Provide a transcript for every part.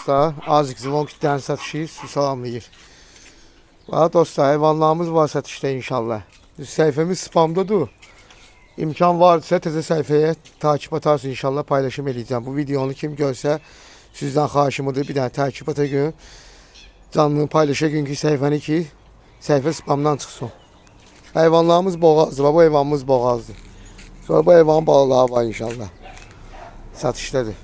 dostlar. Azik Zvonkit'ten satışı salamlayır. Valla dostlar, hayvanlarımız var satışta inşallah. Sayfamız spamdadır. İmkan varsa teze sayfaya takip atarsın inşallah, paylaşım edeceğim. Bu videonu kim görse sizden xahişimdir, bir daha takip ata gün. Canlı paylaşa gün ki sayfanı ki sayfa spamdan çıksın. Hayvanlarımız boğazdır. Bu hayvanımız boğazdır. Sonra bu hayvanın balaları var inşallah. Satışdadır.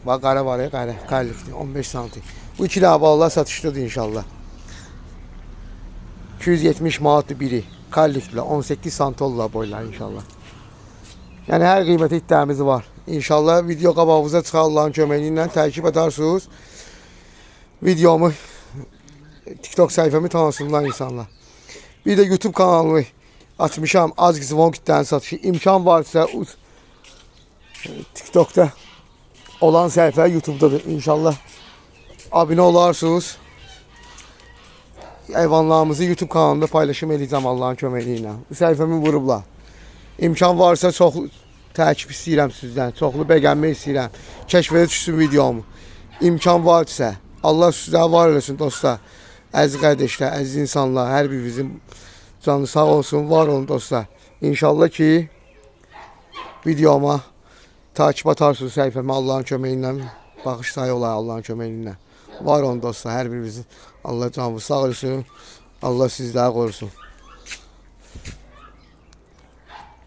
Bak qara var ya, qaralıqdır 15 santim. Bu ikili balalar satışdadır inşallah. 270 manatdır biri. Kalliklə 18 santimlə boylar inşallah. Yəni hər qiymətə iddiamız var. İnşallah video qabağınıza çıxar Allahın köməyi ilə takip edersiniz. Videomu TikTok sayfamı tanısınlar insanlar. Bir de YouTube kanalımı açmışam. Azik Zvonkit'ten satışı. İmkan varsa TikTok'ta olan sayfa YouTube'dadır inşallah. Abone olarsınız. Hayvanlarımızı YouTube kanalında paylaşım edeceğim Allah'ın köməyi ilə. Bu sayfamı vurublar. İmkan varsa çox takip istəyirəm sizdən. Çoxlu bəyənmək istəyirəm. Kəşfə düşsün videomu. İmkan varsa Allah sizə var eləsin dostlar. Əziz qardaşlar, əziz insanlar, hər birinizin canı sağ olsun, var olun dostlar. İnşallah ki videoma takip atarsınız sayfama Allah'ın köməyi ilə. Bağışlayı olar Allah'ın köməyi ilə. Var olun dostlar, hər birinizin. Allah canınızı sağ olsun. Allah sizləri qorusun.